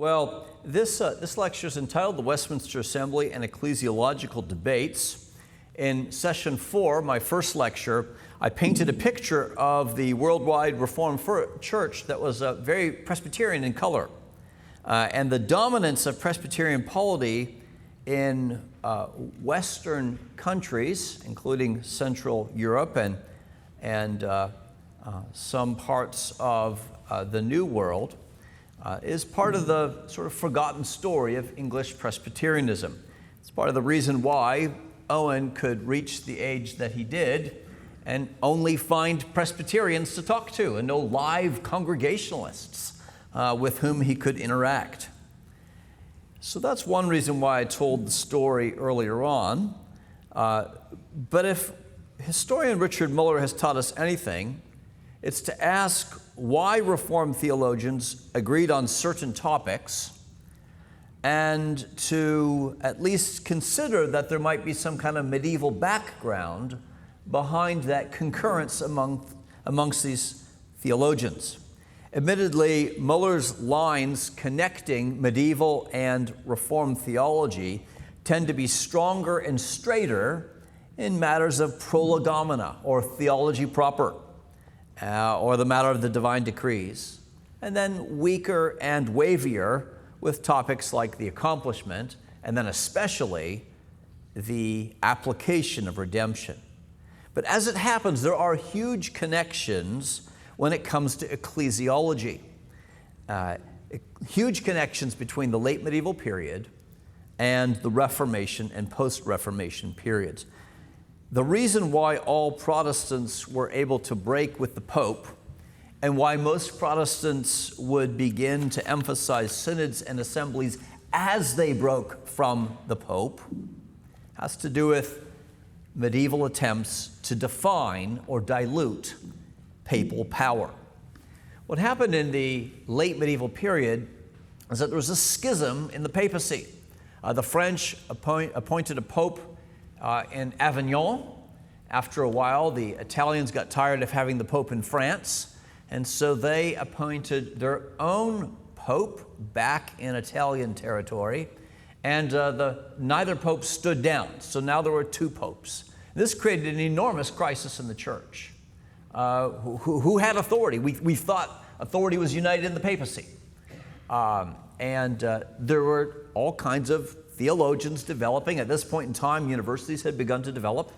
Well, this lecture is entitled The Westminster Assembly and Ecclesiological Debates. In session 4, my first lecture, I painted a picture of the worldwide Reformed Church that was very Presbyterian in color. And the dominance of Presbyterian polity in Western countries, including Central Europe and some parts of the New World, is part of the sort of forgotten story of English Presbyterianism. It's part of the reason why Owen could reach the age that he did and only find Presbyterians to talk to and no live Congregationalists with whom he could interact. So that's one reason why I told the story earlier on. But if historian Richard Muller has taught us anything, it's to ask why Reformed theologians agreed on certain topics and to at least consider that there might be some kind of medieval background behind that concurrence amongst these theologians. Admittedly, Muller's lines connecting medieval and Reformed theology tend to be stronger and straighter in matters of prolegomena or theology proper, or the matter of the divine decrees, and then weaker and wavier with topics like the accomplishment, and then especially the application of redemption. But as it happens, there are huge connections when it comes to ecclesiology. Huge connections between the late medieval period and the Reformation and post-Reformation periods. The reason why all Protestants were able to break with the Pope and why most Protestants would begin to emphasize synods and assemblies as they broke from the Pope has to do with medieval attempts to define or dilute papal power. What happened in the late medieval period is that there was a schism in the papacy. The French appointed a pope in Avignon. After a while, the Italians got tired of having the Pope in France, and so they appointed their own pope back in Italian territory, and neither pope stood down. So now there were two popes. This created an enormous crisis in the church. Who had authority? We thought authority was united in the papacy. And there were all kinds of theologians developing. At this point in time, universities had begun to develop.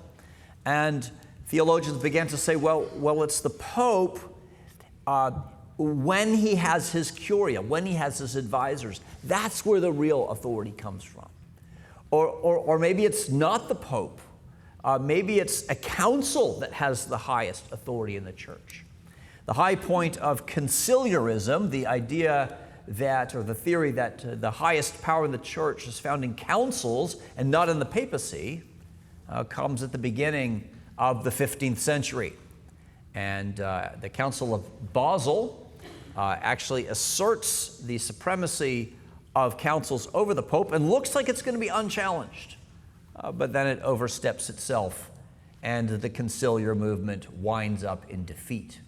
And theologians began to say, well, it's the Pope when he has his curia, when he has his advisors. That's where the real authority comes from. Or maybe it's not the Pope. Maybe it's a council that has the highest authority in the church. The high point of conciliarism, the idea that, or the theory that the highest power in the church is found in councils and not in the papacy, comes at the beginning of the 15th century. And the Council of Basel actually asserts the supremacy of councils over the Pope and looks like it's going to be unchallenged. But then it oversteps itself, and the conciliar movement winds up in defeat.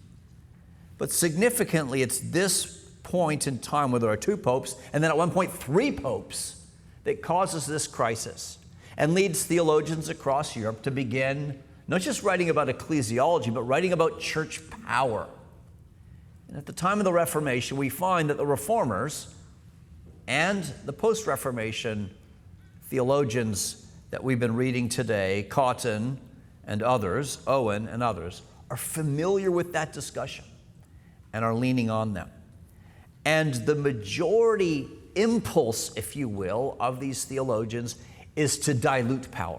But significantly, it's this point in time where there are two popes, and then at one point, three popes, that causes this crisis and leads theologians across Europe to begin not just writing about ecclesiology, but writing about church power. And at the time of the Reformation, we find that the Reformers and the post-Reformation theologians that we've been reading today, Cotton and others, Owen and others, are familiar with that discussion and are leaning on them. And the majority impulse, if you will, of these theologians is to dilute power.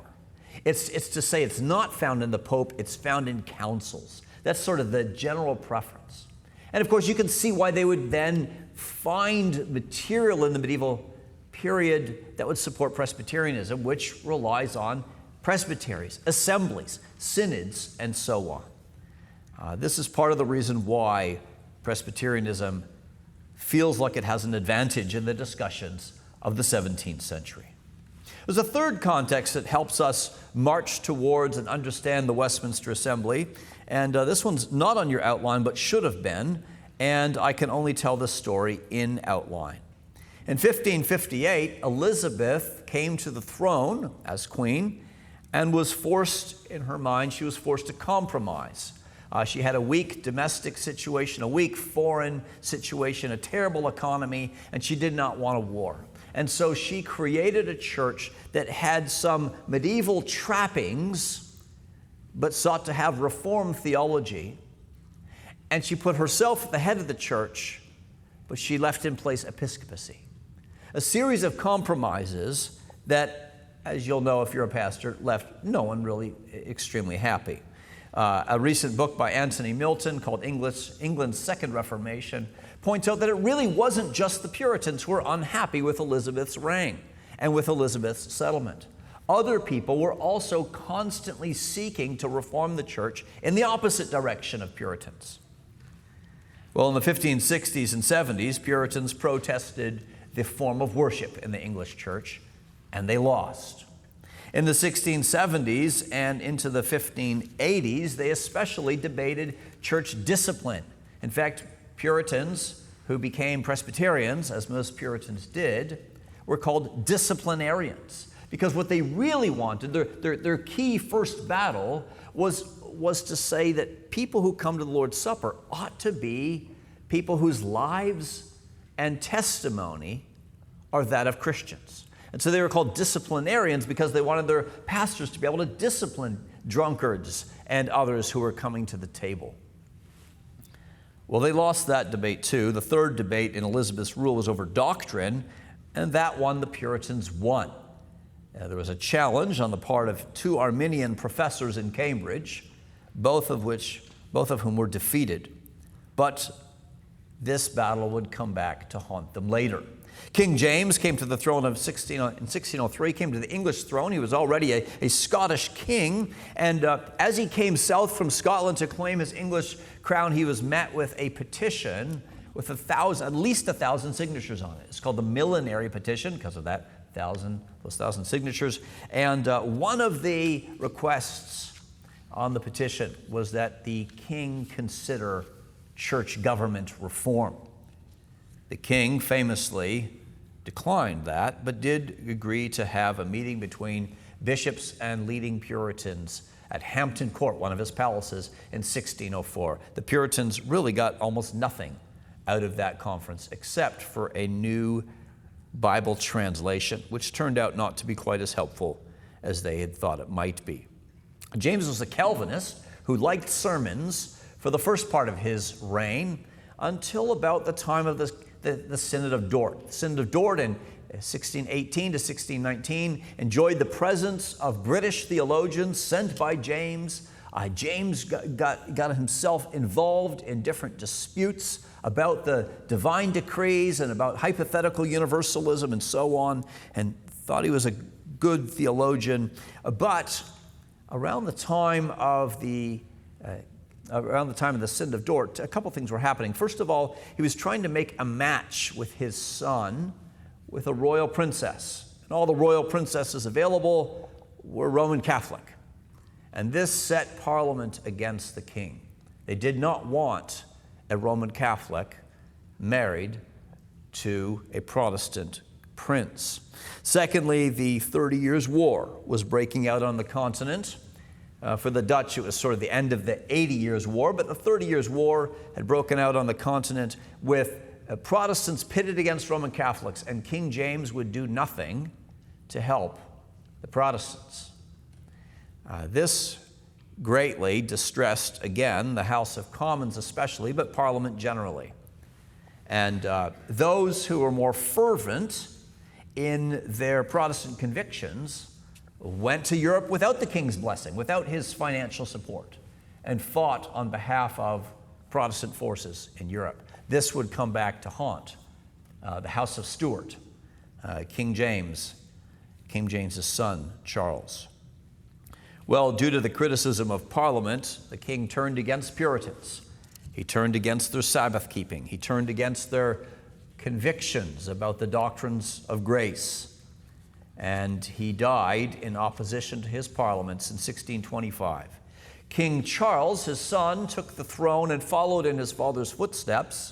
It's to say it's not found in the Pope, it's found in councils. That's sort of the general preference. And of course, you can see why they would then find material in the medieval period that would support Presbyterianism, which relies on presbyteries, assemblies, synods, and so on. This is part of the reason why Presbyterianism feels like it has an advantage in the discussions of the 17th century. There's a third context that helps us march towards and understand the Westminster Assembly, and this one's not on your outline, but should have been, and I can only tell this story in outline. In 1558, Elizabeth came to the throne as queen and was forced, in her mind, she was forced to compromise. She had a weak domestic situation, a weak foreign situation, a terrible economy, and she did not want a war. And so she created a church that had some medieval trappings, but sought to have Reformed theology. And she put herself at the head of the church, but she left in place episcopacy. A series of compromises that, as you'll know if you're a pastor, left no one really extremely happy. A recent book by Anthony Milton called England's Second Reformation points out that it really wasn't just the Puritans who were unhappy with Elizabeth's reign and with Elizabeth's settlement. Other people were also constantly seeking to reform the church in the opposite direction of Puritans. Well, in the 1560s and 70s, Puritans protested the form of worship in the English church, and they lost. In the 1670s and into the 1580s, they especially debated church discipline. In fact, Puritans who became Presbyterians, as most Puritans did, were called disciplinarians, because what they really wanted, their key first battle was to say that people who come to the Lord's Supper ought to be people whose lives and testimony are that of Christians. And so they were called disciplinarians because they wanted their pastors to be able to discipline drunkards and others who were coming to the table. Well, they lost that debate too. The third debate in Elizabeth's rule was over doctrine, and that one the Puritans won. There was a challenge on the part of two Arminian professors in Cambridge, both of whom were defeated. But this battle would come back to haunt them later. King James came to the throne in 1603, came to the English throne. He was already a Scottish king, and as he came south from Scotland to claim his English crown, he was met with a petition with at least 1,000 signatures on it. It's called the Millenary Petition because of that 1,000 signatures. And one of the requests on the petition was that the king consider church government reform. The king famously declined that, but did agree to have a meeting between bishops and leading Puritans at Hampton Court, one of his palaces, in 1604. The Puritans really got almost nothing out of that conference except for a new Bible translation, which turned out not to be quite as helpful as they had thought it might be. James was a Calvinist who liked sermons for the first part of his reign until about the time of the Synod of Dort. The Synod of Dort in 1618 to 1619 enjoyed the presence of British theologians sent by James. James got himself involved in different disputes about the divine decrees and about hypothetical universalism and so on, and thought he was a good theologian. But around the time of the Synod of Dort, a couple things were happening. First of all, he was trying to make a match with his son with a royal princess. And all the royal princesses available were Roman Catholic. And this set Parliament against the king. They did not want a Roman Catholic married to a Protestant prince. Secondly, the 30 Years' War was breaking out on the continent. For the Dutch, it was sort of the end of the 80 Years' War, but the 30 Years' War had broken out on the continent with Protestants pitted against Roman Catholics, and King James would do nothing to help the Protestants. This greatly distressed, again, the House of Commons especially, but Parliament generally. And those who were more fervent in their Protestant convictions went to Europe without the king's blessing, without his financial support, and fought on behalf of Protestant forces in Europe. This would come back to haunt the House of Stuart, King James's son, Charles. Well, due to the criticism of Parliament, the king turned against Puritans. He turned against their Sabbath keeping. He turned against their convictions about the doctrines of grace. And he died in opposition to his parliaments in 1625. King Charles, his son, took the throne and followed in his father's footsteps,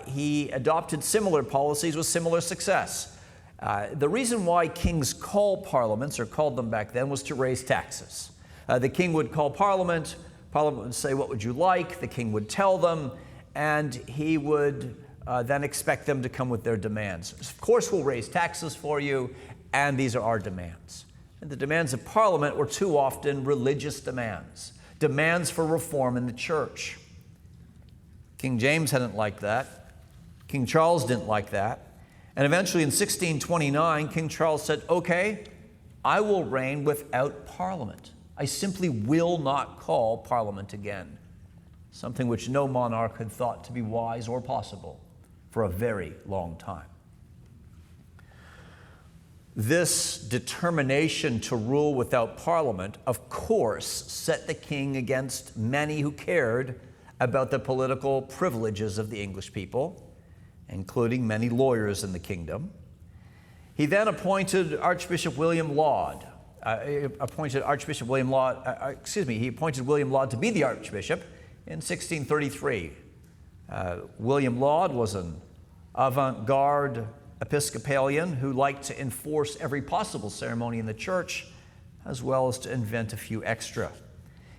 he adopted similar policies with similar success. The reason why kings call parliaments, or called them back then, was to raise taxes. The king would call Parliament would say, "What would you like?" The king would tell them, and he would then expect them to come with their demands. Of course, we'll raise taxes for you, and these are our demands. And the demands of Parliament were too often religious demands, demands for reform in the church. King James hadn't liked that. King Charles didn't like that. And eventually in 1629, King Charles said, "Okay, I will reign without Parliament. I simply will not call Parliament again," something which no monarch had thought to be wise or possible for a very long time. This determination to rule without Parliament, of course, set the king against many who cared about the political privileges of the English people, including many lawyers in the kingdom. He then appointed Archbishop William Laud. He appointed William Laud to be the archbishop in 1633. William Laud was an avant-garde Episcopalian who liked to enforce every possible ceremony in the church, as well as to invent a few extra.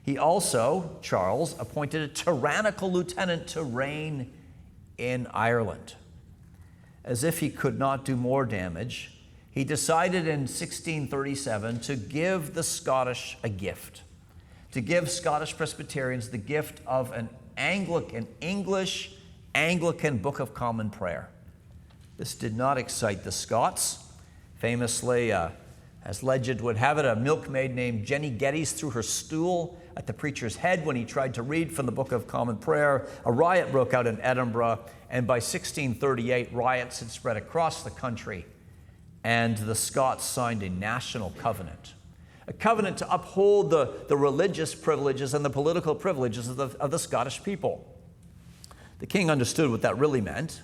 He also, Charles, appointed a tyrannical lieutenant to reign in Ireland. As if he could not do more damage, he decided in 1637 to give the Scottish a gift, to give Scottish Presbyterians the gift of an English Anglican Book of Common Prayer. This did not excite the Scots. Famously, as legend would have it, a milkmaid named Jenny Geddes threw her stool at the preacher's head when he tried to read from the Book of Common Prayer. A riot broke out in Edinburgh, and by 1638, riots had spread across the country, and the Scots signed a national covenant, a covenant to uphold the religious privileges and the political privileges of the Scottish people. The king understood what that really meant.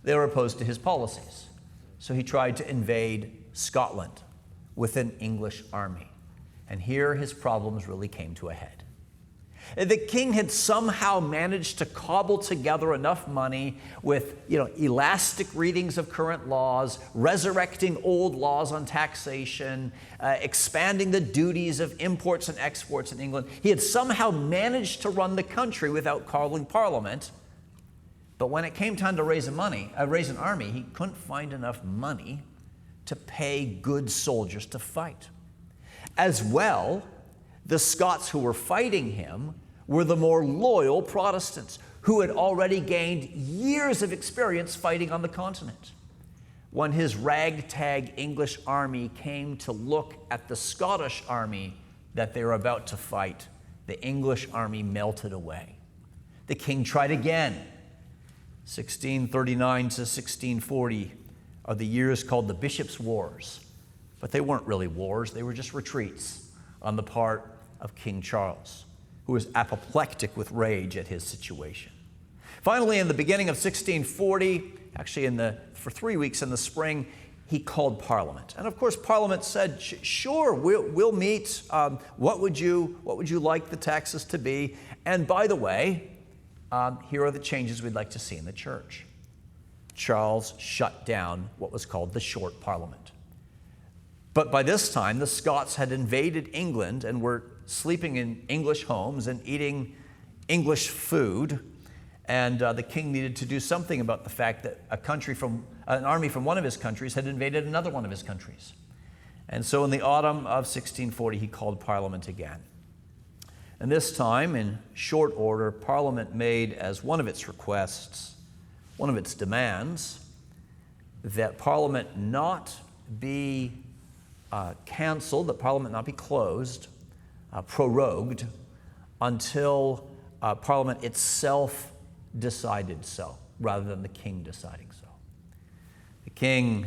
They were opposed to his policies. So he tried to invade Scotland with an English army. And here his problems really came to a head. The king had somehow managed to cobble together enough money with, elastic readings of current laws, resurrecting old laws on taxation, expanding the duties of imports and exports in England. He had somehow managed to run the country without calling Parliament. But when it came time to raise an army, he couldn't find enough money to pay good soldiers to fight. As well, the Scots who were fighting him were the more loyal Protestants who had already gained years of experience fighting on the continent. When his ragtag English army came to look at the Scottish army that they were about to fight, the English army melted away. The king tried again. 1639 to 1640 are the years called the Bishops' Wars. But they weren't really wars, they were just retreats on the part of King Charles, who was apoplectic with rage at his situation. Finally, in the beginning of 1640, actually for 3 weeks in the spring, he called Parliament. And of course, Parliament said, sure, we'll meet. What would you like the taxes to be? And by the way, here are the changes we'd like to see in the church. Charles shut down what was called the Short Parliament. But by this time, the Scots had invaded England and were sleeping in English homes and eating English food. And the king needed to do something about the fact that an army from one of his countries had invaded another one of his countries. And so in the autumn of 1640, he called Parliament again. And this time, in short order, Parliament made as one of its requests, one of its demands, that Parliament not be canceled, that Parliament not be closed, prorogued, until Parliament itself decided so, rather than the king deciding so. The king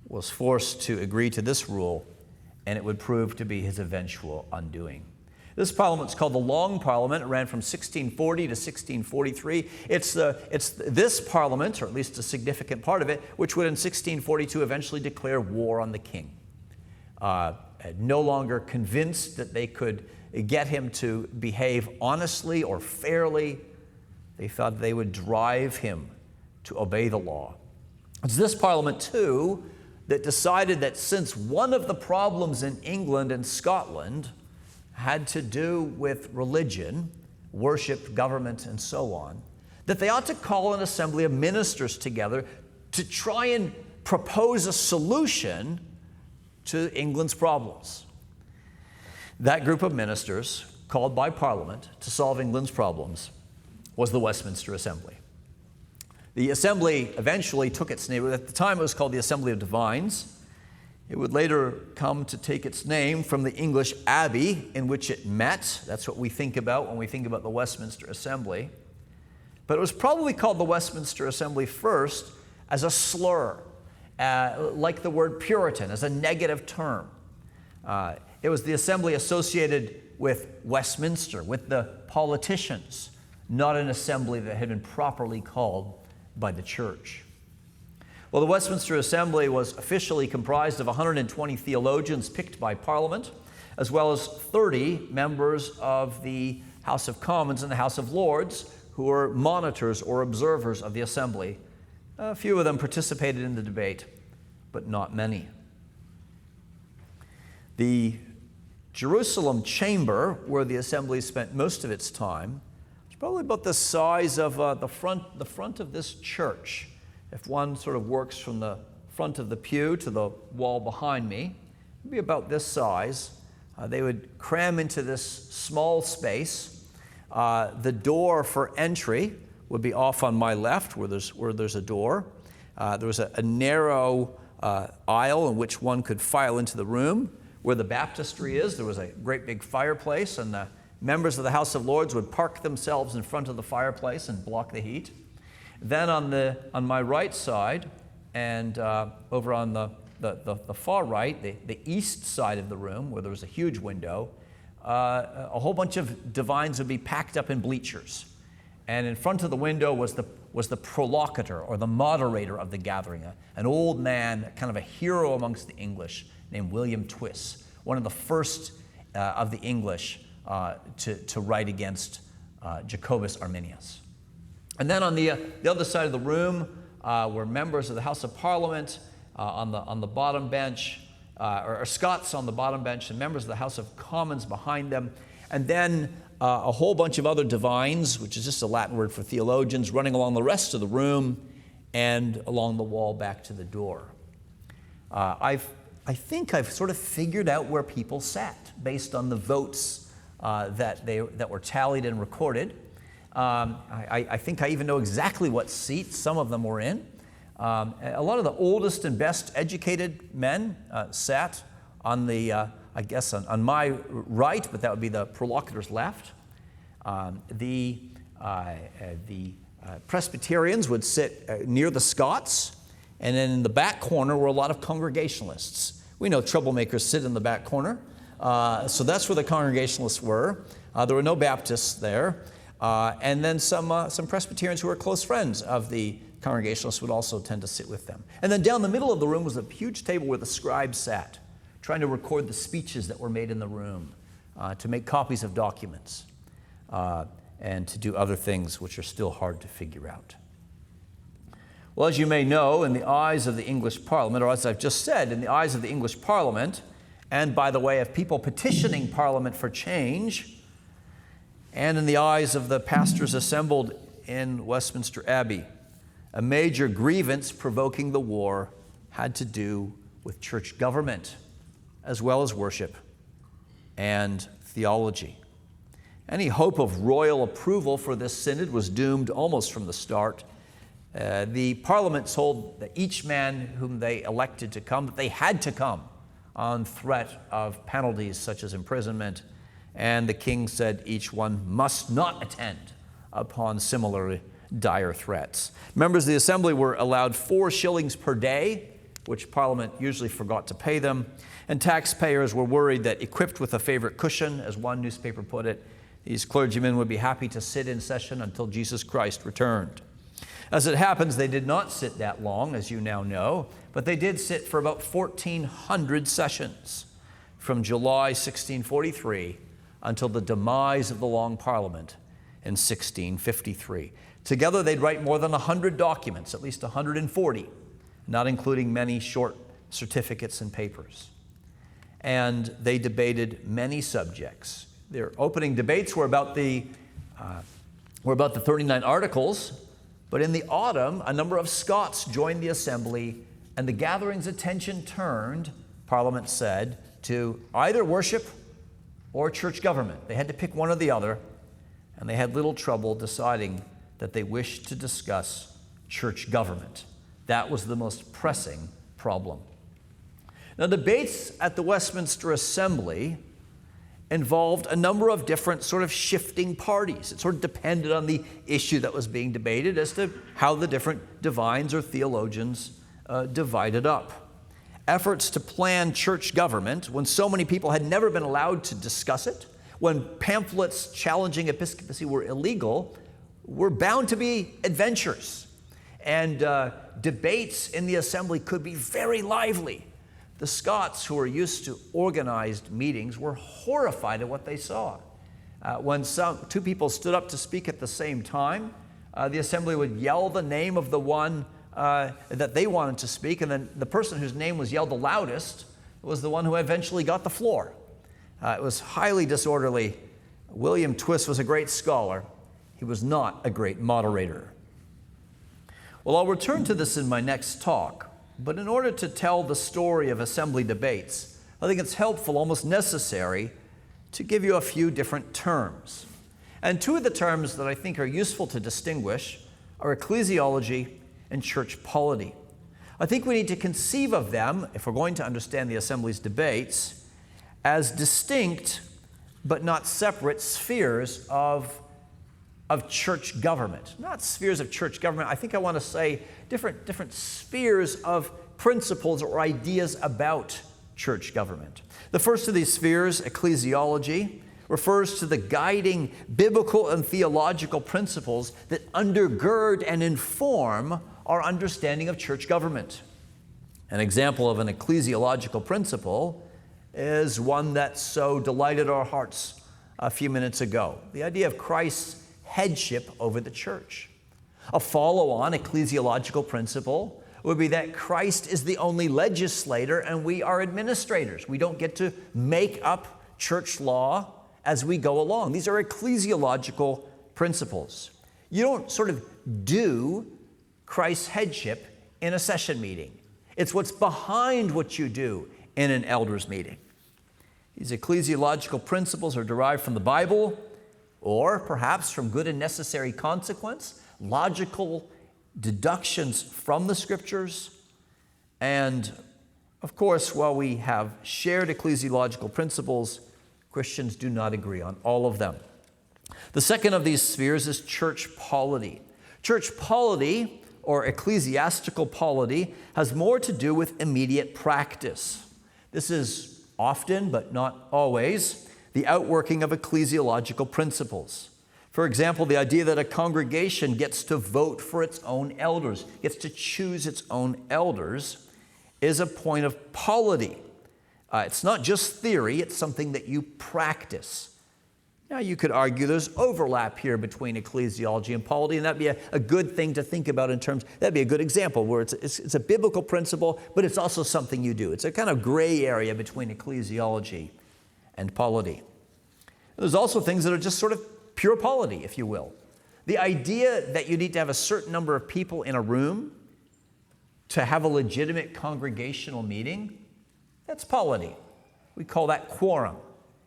was forced to agree to this rule, and it would prove to be his eventual undoing. This Parliament's called the Long Parliament. It ran from 1640 to 1643. It's this Parliament, or at least a significant part of it, which would in 1642 eventually declare war on the king. No longer convinced that they could get him to behave honestly or fairly, they thought they would drive him to obey the law. It's this Parliament, too, that decided that since one of the problems in England and Scotland had to do with religion, worship, government, and so on, that they ought to call an assembly of ministers together to try and propose a solution to England's problems. That group of ministers, called by Parliament to solve England's problems, was the Westminster Assembly. The assembly eventually took its name. At the time, it was called the Assembly of Divines. It would later come to take its name from the English abbey in which it met. That's what we think about when we think about the Westminster Assembly. But it was probably called the Westminster Assembly first as a slur, like the word Puritan, as a negative term. It was the assembly associated with Westminster, with the politicians, not an assembly that had been properly called by the church. Well, the Westminster Assembly was officially comprised of 120 theologians picked by Parliament, as well as 30 members of the House of Commons and the House of Lords, who were monitors or observers of the assembly. A few of them participated in the debate, but not many. The Jerusalem chamber, where the assembly spent most of its time, was probably about the size of the front of this church. If one sort of works from the front of the pew to the wall behind me, it would be about this size. They would cram into this small space. The door for entry would be off on my left, where there's a door. There was a narrow aisle in which one could file into the room. Where the baptistry is, there was a great big fireplace, and the members of the House of Lords would park themselves in front of the fireplace and block the heat. Then on my right side, and over on the far right, the east side of the room, where there was a huge window, a whole bunch of divines would be packed up in bleachers. And in front of the window was the prolocutor, or the moderator of the gathering, an old man, kind of a hero amongst the English, named William Twiss, one of the first of the English to write against Jacobus Arminius. And then on the other side of the room were members of the House of Parliament on the bottom bench, or Scots on the bottom bench, and members of the House of Commons behind them. And then a whole bunch of other divines, which is just a Latin word for theologians, running along the rest of the room and along the wall back to the door. I think I've sort of figured out where people sat based on the votes that were tallied and recorded. I think I even know exactly what seats some of them were in. A lot of the oldest and best educated men sat on the, I guess, on my right, but that would be the prolocutor's left. The Presbyterians would sit near the Scots, and then in the back corner were a lot of Congregationalists. We know troublemakers sit in the back corner, so that's where the Congregationalists were. There were no Baptists there. And then some Presbyterians who were close friends of the Congregationalists would also tend to sit with them. And then down the middle of the room was a huge table where the scribes sat, trying to record the speeches that were made in the room, to make copies of documents, and to do other things which are still hard to figure out. Well, as you may know, in the eyes of the English Parliament, or as I've just said, in the eyes of the English Parliament, and by the way of people petitioning Parliament for change, and in the eyes of the pastors assembled in Westminster Abbey, a major grievance provoking the war had to do with church government, as well as worship and theology. Any hope of royal approval for this synod was doomed almost from the start. The Parliament told that each man whom they elected to come, that they had to come on threat of penalties such as imprisonment, and the king said each one must not attend upon similar dire threats. Members of the assembly were allowed 4 shillings per day, which Parliament usually forgot to pay them, and taxpayers were worried that equipped with a favorite cushion, as one newspaper put it, these clergymen would be happy to sit in session until Jesus Christ returned. As it happens, they did not sit that long, as you now know, but they did sit for about 1,400 sessions from July 1643 until the demise of the Long Parliament in 1653. Together they'd write more than 100 documents, at least 140, not including many short certificates and papers. And they debated many subjects. Their opening debates were about the 39 Articles, but in the autumn, a number of Scots joined the assembly, and the gathering's attention turned, Parliament said, to either worship or church government. They had to pick one or the other, and they had little trouble deciding that they wished to discuss church government. That was the most pressing problem. Now, debates at the Westminster Assembly involved a number of different sort of shifting parties. It sort of depended on the issue that was being debated as to how the different divines or theologians divided up. Efforts to plan church government, when so many people had never been allowed to discuss it, when pamphlets challenging episcopacy were illegal, were bound to be adventures. And debates in the assembly could be very lively. The Scots, who were used to organized meetings, were horrified at what they saw. When two people stood up to speak at the same time, the assembly would yell the name of the one that they wanted to speak, and then the person whose name was yelled the loudest was the one who eventually got the floor. It was highly disorderly. William Twiss was a great scholar. He was not a great moderator. Well, I'll return to this in my next talk. But in order to tell the story of assembly debates, I think it's helpful, almost necessary, to give you a few different terms. And two of the terms that I think are useful to distinguish are ecclesiology and church polity. I think we need to conceive of them, if we're going to understand the assembly's debates, as distinct but not separate spheres of church government. Not spheres of church government. I think I want to say different spheres of principles or ideas about church government. The first of these spheres, ecclesiology, refers to the guiding biblical and theological principles that undergird and inform our understanding of church government. An example of an ecclesiological principle is one that so delighted our hearts a few minutes ago. The idea of Christ's headship over the church. A follow-on ecclesiological principle would be that Christ is the only legislator and we are administrators. We don't get to make up church law as we go along. These are ecclesiological principles. You don't sort of do Christ's headship in a session meeting. It's what's behind what you do in an elders meeting. These ecclesiological principles are derived from the Bible, or perhaps from good and necessary consequence, logical deductions from the scriptures. And of course, while we have shared ecclesiological principles, Christians do not agree on all of them. The second of these spheres is church polity. Church polity, or ecclesiastical polity, has more to do with immediate practice. This is often, but not always, the outworking of ecclesiological principles. For example, the idea that a congregation gets to vote for its own elders, gets to choose its own elders, is a point of polity. It's not just theory, it's something that you practice. Now, you could argue there's overlap here between ecclesiology and polity, and that'd be a good thing to think about in terms, that'd be a good example where it's a biblical principle, but it's also something you do. It's a kind of gray area between ecclesiology and polity. There's also things that are just sort of pure polity, if you will. The idea that you need to have a certain number of people in a room to have a legitimate congregational meeting, that's polity. We call that quorum.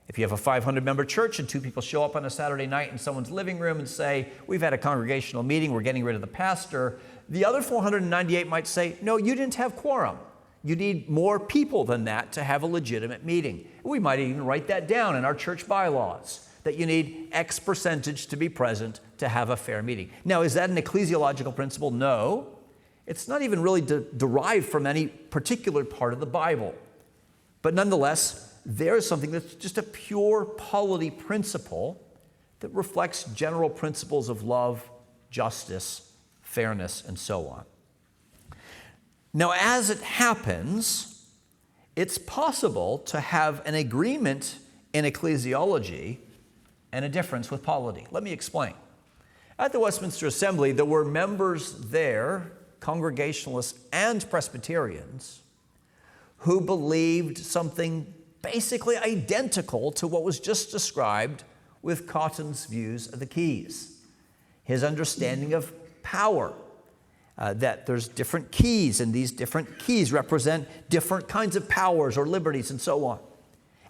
If you have a 500-member church and two people show up on a Saturday night in someone's living room and say, we've had a congregational meeting, we're getting rid of the pastor, the other 498 might say, no, you didn't have quorum. You need more people than that to have a legitimate meeting. We might even write that down in our church bylaws, that you need X percentage to be present to have a fair meeting. Now, is that an ecclesiological principle? No. It's not even really derived from any particular part of the Bible. But nonetheless, there's something that's just a pure polity principle that reflects general principles of love, justice, fairness, and so on. Now, as it happens, it's possible to have an agreement in ecclesiology and a difference with polity. Let me explain. At the Westminster Assembly, there were members there, Congregationalists and Presbyterians, who believed something basically identical to what was just described with Cotton's views of the keys. His understanding of power, that there's different keys, and these different keys represent different kinds of powers or liberties and so on.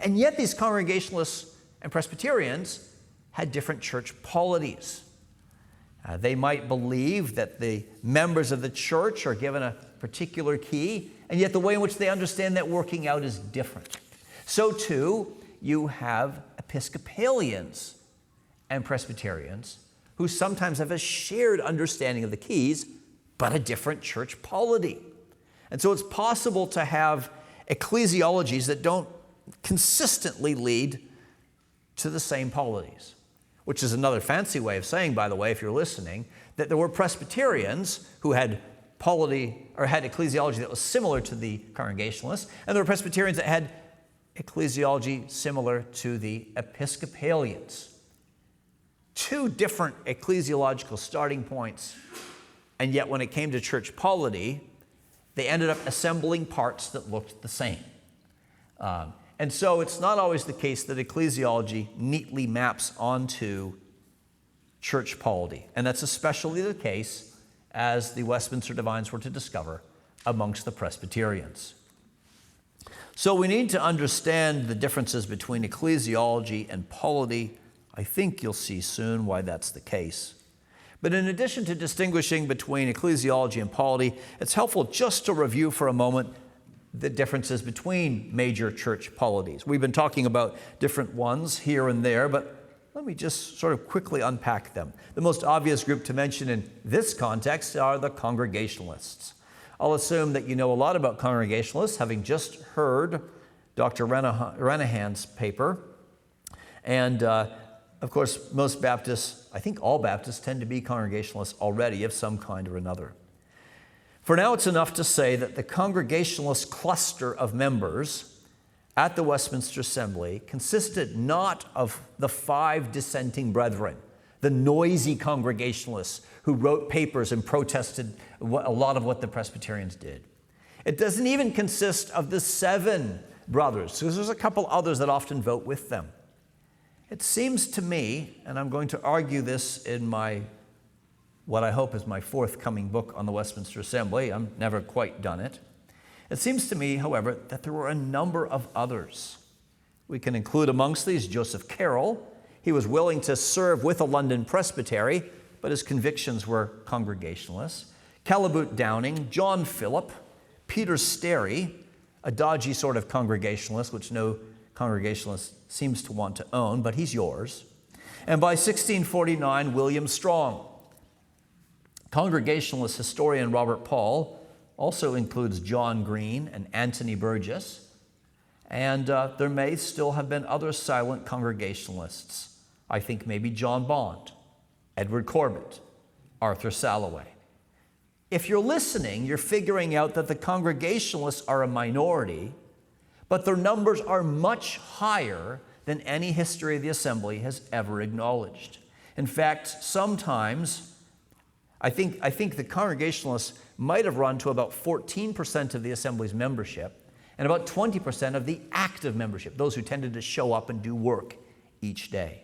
And yet these Congregationalists and Presbyterians had different church polities. They might believe that the members of the church are given a particular key, and yet the way in which they understand that working out is different. So too, you have Episcopalians and Presbyterians who sometimes have a shared understanding of the keys, but a different church polity. And so it's possible to have ecclesiologies that don't consistently lead to the same polities, which is another fancy way of saying, by the way, if you're listening, that there were Presbyterians who had polity or had ecclesiology that was similar to the Congregationalists, and there were Presbyterians that had ecclesiology similar to the Episcopalians. Two different ecclesiological starting points, and yet when it came to church polity, they ended up assembling parts that looked the same. And so it's not always the case that ecclesiology neatly maps onto church polity. And that's especially the case, as the Westminster Divines were to discover, amongst the Presbyterians. So we need to understand the differences between ecclesiology and polity. I think you'll see soon why that's the case. But in addition to distinguishing between ecclesiology and polity, it's helpful just to review for a moment the differences between major church polities. We've been talking about different ones here and there, but let me just sort of quickly unpack them. The most obvious group to mention in this context are the Congregationalists. I'll assume that you know a lot about Congregationalists, having just heard Dr. Renahan's paper. And of course, most Baptists, I think all Baptists, tend to be Congregationalists already of some kind or another. For now, it's enough to say that the Congregationalist cluster of members at the Westminster Assembly consisted not of the 5 dissenting brethren, the noisy Congregationalists who wrote papers and protested a lot of what the Presbyterians did. It doesn't even consist of the 7 brothers, because there's a couple others that often vote with them. It seems to me, and I'm going to argue this in what I hope is my forthcoming book on the Westminster Assembly. I've never quite done it. It seems to me, however, that there were a number of others. We can include amongst these Joseph Carroll. He was willing to serve with a London presbytery, but his convictions were Congregationalists. Calebout Downing, John Philip, Peter Sterry, a dodgy sort of Congregationalist, which no Congregationalist seems to want to own, but he's yours. And by 1649, William Strong. Congregationalist historian Robert Paul also includes John Green and Anthony Burgess, and there may still have been other silent Congregationalists. I think maybe John Bond, Edward Corbett, Arthur Salloway. If you're listening, you're figuring out that the Congregationalists are a minority, but their numbers are much higher than any history of the Assembly has ever acknowledged. In fact, sometimes I think the Congregationalists might have run to about 14% of the Assembly's membership and about 20% of the active membership, those who tended to show up and do work each day.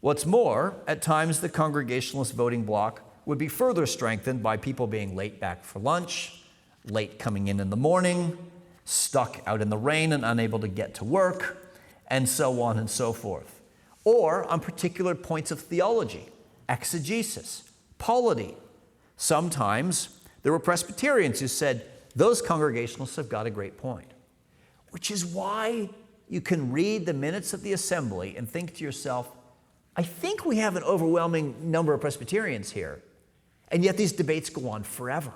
What's more, at times the Congregationalist voting bloc would be further strengthened by people being late back for lunch, late coming in the morning, stuck out in the rain and unable to get to work, and so on and so forth. Or on particular points of theology, exegesis, polity. Sometimes there were Presbyterians who said, those Congregationalists have got a great point. Which is why you can read the minutes of the Assembly and think to yourself, I think we have an overwhelming number of Presbyterians here, and yet these debates go on forever.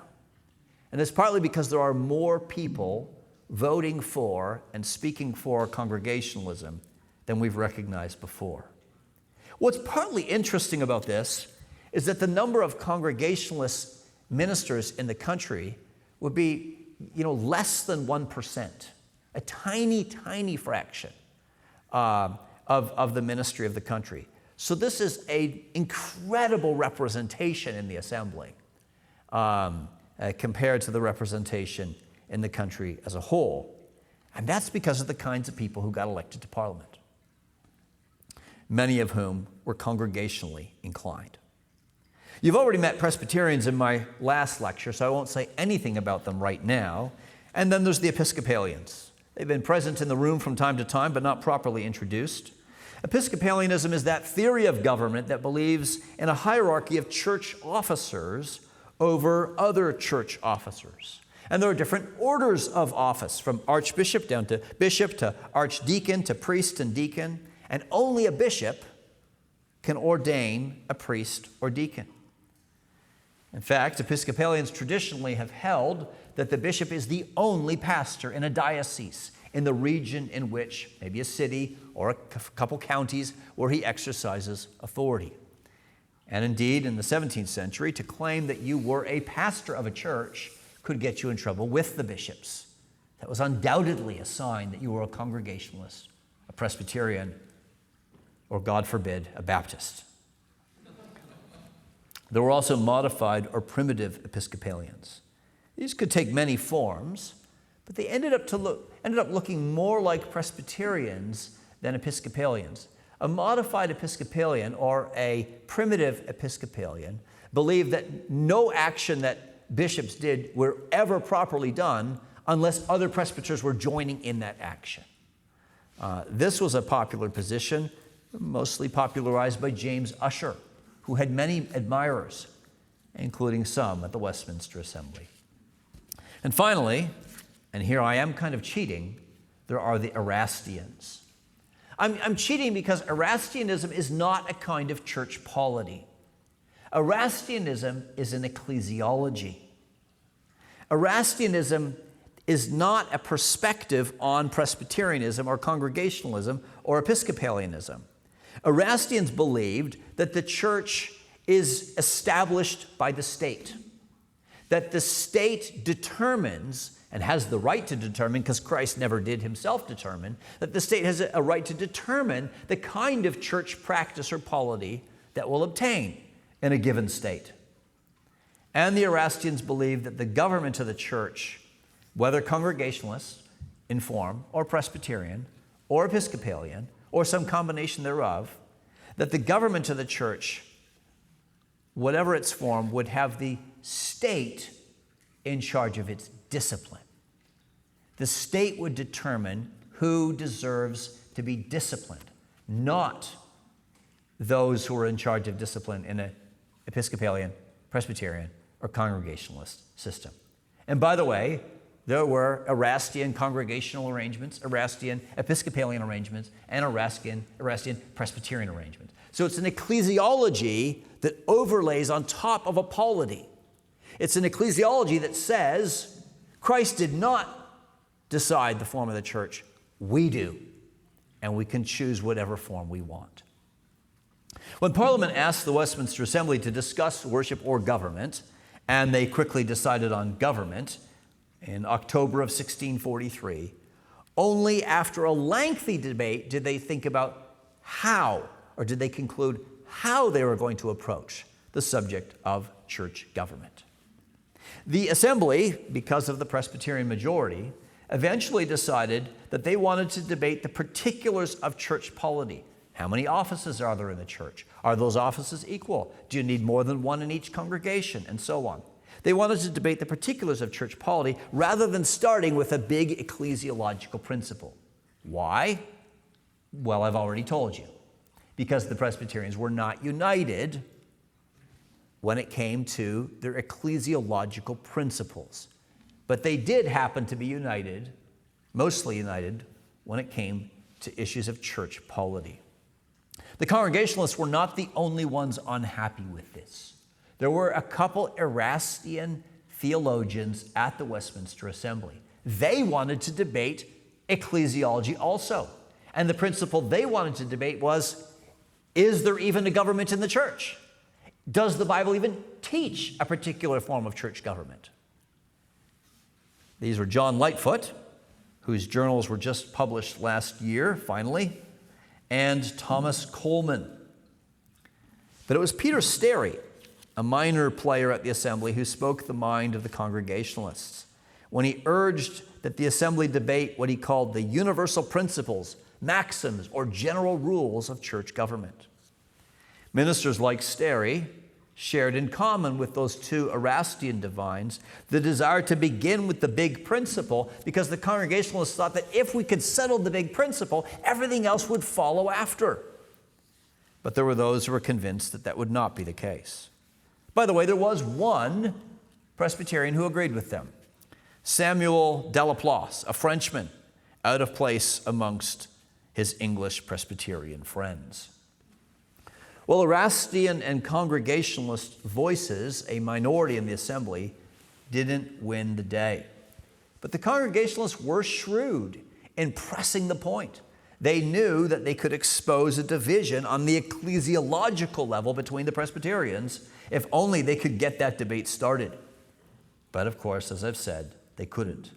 And it's partly because there are more people voting for and speaking for Congregationalism than we've recognized before. What's partly interesting about this is that the number of Congregationalist ministers in the country would be, less than 1%, a tiny, tiny fraction of the ministry of the country. So this is an incredible representation in the assembly compared to the representation in the country as a whole. And that's because of the kinds of people who got elected to Parliament, many of whom were congregationally inclined. You've already met Presbyterians in my last lecture, so I won't say anything about them right now. And then there's the Episcopalians. They've been present in the room from time to time, but not properly introduced. Episcopalianism is that theory of government that believes in a hierarchy of church officers over other church officers. And there are different orders of office, from archbishop down to bishop to archdeacon to priest and deacon. And only a bishop can ordain a priest or deacon. In fact, Episcopalians traditionally have held that the bishop is the only pastor in a diocese in the region in which, maybe a city or a couple counties, where he exercises authority. And indeed, in the 17th century, to claim that you were a pastor of a church could get you in trouble with the bishops. That was undoubtedly a sign that you were a Congregationalist, a Presbyterian, or, God forbid, a Baptist. There were also modified or primitive Episcopalians. These could take many forms, but they ended up looking more like Presbyterians than Episcopalians. A modified Episcopalian or a primitive Episcopalian believed that no action that bishops did were ever properly done unless other presbyters were joining in that action. This was a popular position, mostly popularized by James Ussher, who had many admirers, including some at the Westminster Assembly. And finally, and here I am kind of cheating, there are the Erastians. I'm cheating because Erastianism is not a kind of church polity. Erastianism is an ecclesiology. Erastianism is not a perspective on Presbyterianism or Congregationalism or Episcopalianism. Erastians believed that the church is established by the state, that the state determines and has the right to determine, because Christ never did himself determine, that the state has a right to determine the kind of church practice or polity that will obtain in a given state. And the Erastians believed that the government of the church, whether Congregationalist in form, or Presbyterian, or Episcopalian, or some combination thereof, that the government of the church, whatever its form, would have the state in charge of its discipline. The state would determine who deserves to be disciplined, not those who are in charge of discipline in an Episcopalian, Presbyterian, or Congregationalist system. And by the way, there were Erastian congregational arrangements, Erastian Episcopalian arrangements, and Erastian Presbyterian arrangements. So it's an ecclesiology that overlays on top of a polity. It's an ecclesiology that says Christ did not decide the form of the church. We do, and we can choose whatever form we want. When Parliament asked the Westminster Assembly to discuss worship or government, and they quickly decided on government in October of 1643, only after a lengthy debate did they think about how, or did they conclude how they were going to approach the subject of church government. The Assembly, because of the Presbyterian majority, eventually decided that they wanted to debate the particulars of church polity. How many offices are there in the church? Are those offices equal? Do you need more than one in each congregation? And so on. They wanted to debate the particulars of church polity rather than starting with a big ecclesiological principle. Why? Well, I've already told you. Because the Presbyterians were not united when it came to their ecclesiological principles. But they did happen to be united, mostly united, when it came to issues of church polity. The Congregationalists were not the only ones unhappy with this. There were a couple Erastian theologians at the Westminster Assembly. They wanted to debate ecclesiology also. And the principle they wanted to debate was, is there even a government in the church? Does the Bible even teach a particular form of church government? These were John Lightfoot, whose journals were just published last year, finally, and Thomas Coleman, But it was Peter Sterry, a minor player at the assembly, who spoke the mind of the Congregationalists when he urged that the assembly debate what he called the universal principles, maxims, or general rules of church government. Ministers like Sterry shared in common with those two Erastian divines the desire to begin with the big principle, because the Congregationalists thought that if we could settle the big principle, everything else would follow after. But there were those who were convinced that that would not be the case. By the way, there was one Presbyterian who agreed with them, Samuel Delaplace, a Frenchman, out of place amongst his English Presbyterian friends. Well, Erastian and Congregationalist voices, a minority in the assembly, didn't win the day. But the Congregationalists were shrewd in pressing the point. They knew that they could expose a division on the ecclesiological level between the Presbyterians if only they could get that debate started. But of course, as I've said, they couldn't.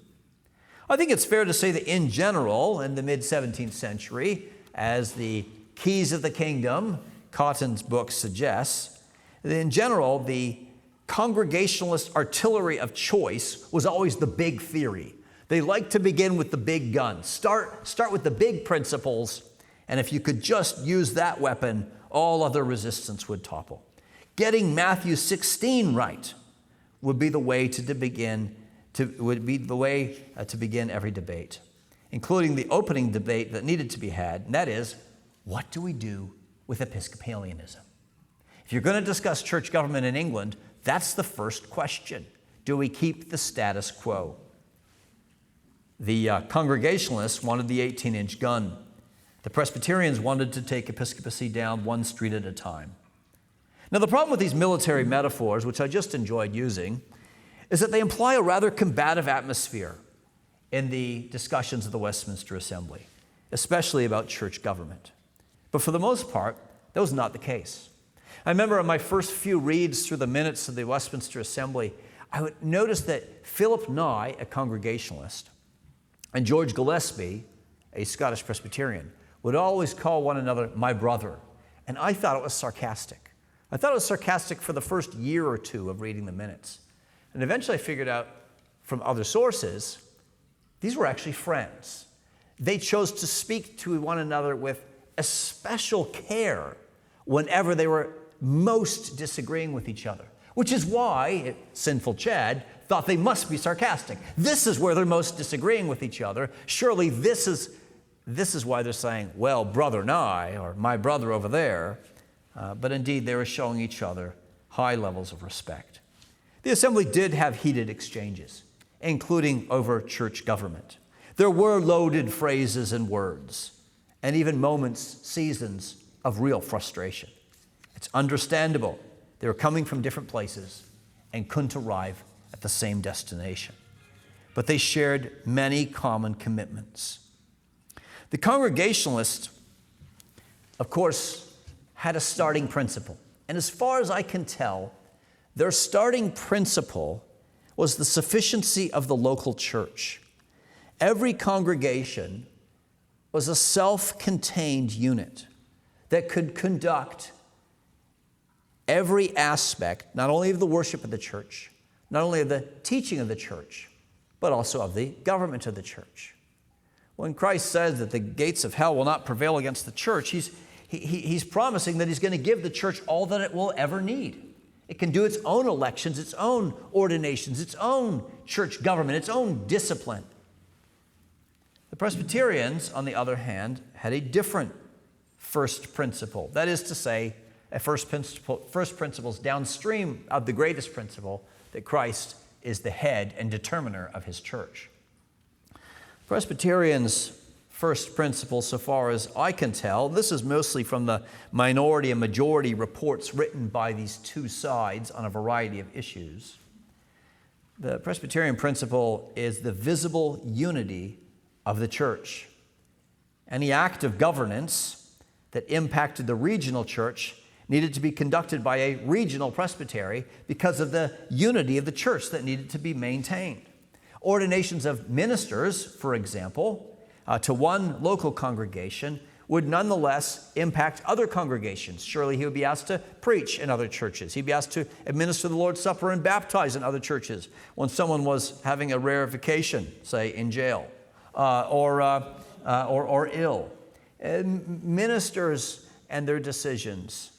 I think it's fair to say that in general, in the mid-17th century, as the Keys of the Kingdom, Cotton's book suggests, that in general, the Congregationalist artillery of choice was always the big theory. They liked to begin with the big guns. Start with the big principles, and if you could just use that weapon, all other resistance would topple. Getting Matthew 16 right would be the way to begin every debate, including the opening debate that needed to be had, and that is, what do we do with Episcopalianism? If you're going to discuss church government in England, that's the first question. Do we keep the status quo? The Congregationalists wanted the 18-inch gun. The Presbyterians wanted to take episcopacy down one street at a time. Now, the problem with these military metaphors, which I just enjoyed using, is that they imply a rather combative atmosphere in the discussions of the Westminster Assembly, especially about church government. But for the most part, that was not the case. I remember in my first few reads through the minutes of the Westminster Assembly, I would notice that Philip Nye, a Congregationalist, and George Gillespie, a Scottish Presbyterian, would always call one another my brother. And I thought it was sarcastic. I thought it was sarcastic for the first year or two of reading the minutes. And eventually I figured out from other sources, these were actually friends. They chose to speak to one another with especial care whenever they were most disagreeing with each other, which is why sinful Chad thought they must be sarcastic. This is where they're most disagreeing with each other. Surely this is why they're saying, well, brother Nye, or my brother over there. But indeed, they were showing each other high levels of respect. The assembly did have heated exchanges, including over church government. There were loaded phrases and words, and even moments, seasons of real frustration. It's understandable. They were coming from different places and couldn't arrive at the same destination. But they shared many common commitments. The Congregationalists, of course, had a starting principle. And as far as I can tell, their starting principle was the sufficiency of the local church. Every congregation was a self-contained unit that could conduct every aspect, not only of the worship of the church, not only of the teaching of the church, but also of the government of the church. When Christ says that the gates of hell will not prevail against the church, he's promising that he's going to give the church all that it will ever need. It can do its own elections, its own ordinations, its own church government, its own discipline. The Presbyterians, on the other hand, had a different first principle. That is to say, a first principles downstream of the greatest principle, that Christ is the head and determiner of his church. Presbyterians' first principle, so far as I can tell, this is mostly from the minority and majority reports written by these two sides on a variety of issues. The Presbyterian principle is the visible unity of the church. Any act of governance that impacted the regional church needed to be conducted by a regional presbytery because of the unity of the church that needed to be maintained. Ordinations of ministers, for example, to one local congregation would nonetheless impact other congregations. Surely he would be asked to preach in other churches. He'd be asked to administer the Lord's Supper and baptize in other churches when someone was having a rare vacation, say in jail, or ill. And ministers and their decisions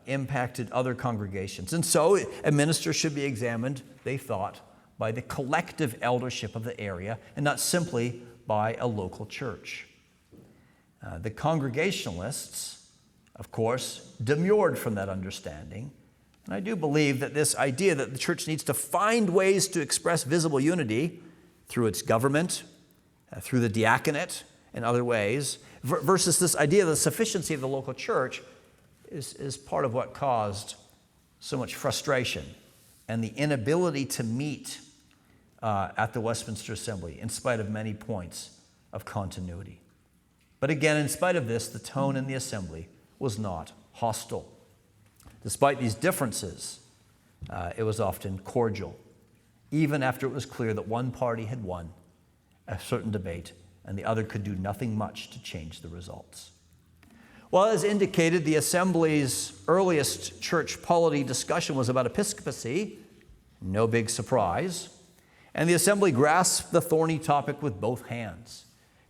impacted other congregations. And so a minister should be examined, they thought, by the collective eldership of the area and not simply by a local church. The Congregationalists, of course, demurred from that understanding. And I do believe that this idea that the church needs to find ways to express visible unity through its government, through the diaconate, and other ways, versus this idea of the sufficiency of the local church is part of what caused so much frustration and the inability to meet at the Westminster Assembly in spite of many points of continuity. But again, in spite of this, the tone in the assembly was not hostile. Despite these differences, it was often cordial, even after it was clear that one party had won a certain debate and the other could do nothing much to change the results. Well, as indicated, the assembly's earliest church polity discussion was about episcopacy, no big surprise, and the assembly grasped the thorny topic with both hands,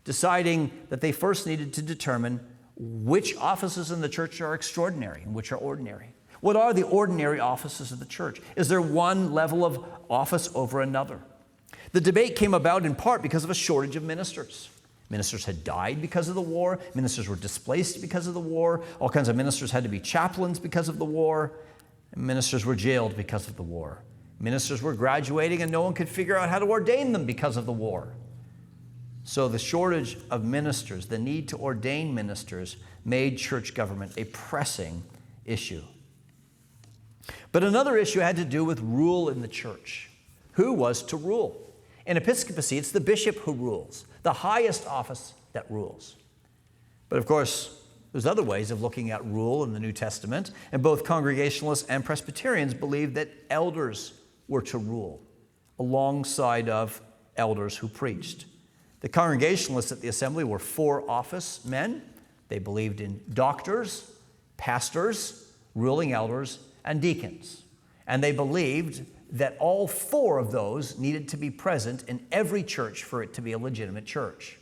deciding that they first needed to determine which offices in the church are extraordinary and which are ordinary. What are the ordinary offices of the church? Is there one level of office over another? The debate came about in part because of a shortage of ministers. Ministers had died because of the war. Ministers were displaced because of the war. All kinds of ministers had to be chaplains because of the war. Ministers were jailed because of the war. Ministers were graduating and no one could figure out how to ordain them because of the war. So the shortage of ministers, the need to ordain ministers, made church government a pressing issue. But another issue had to do with rule in the church. Who was to rule? In episcopacy, it's the bishop who rules, the highest office that rules. But of course, there's other ways of looking at rule in the New Testament, and both Congregationalists and Presbyterians believed that elders were to rule alongside of elders who preached. The Congregationalists at the assembly were 4 office men. They believed in doctors, pastors, ruling elders, and deacons. And they believed that all 4 of those needed to be present in every church for it to be a legitimate church.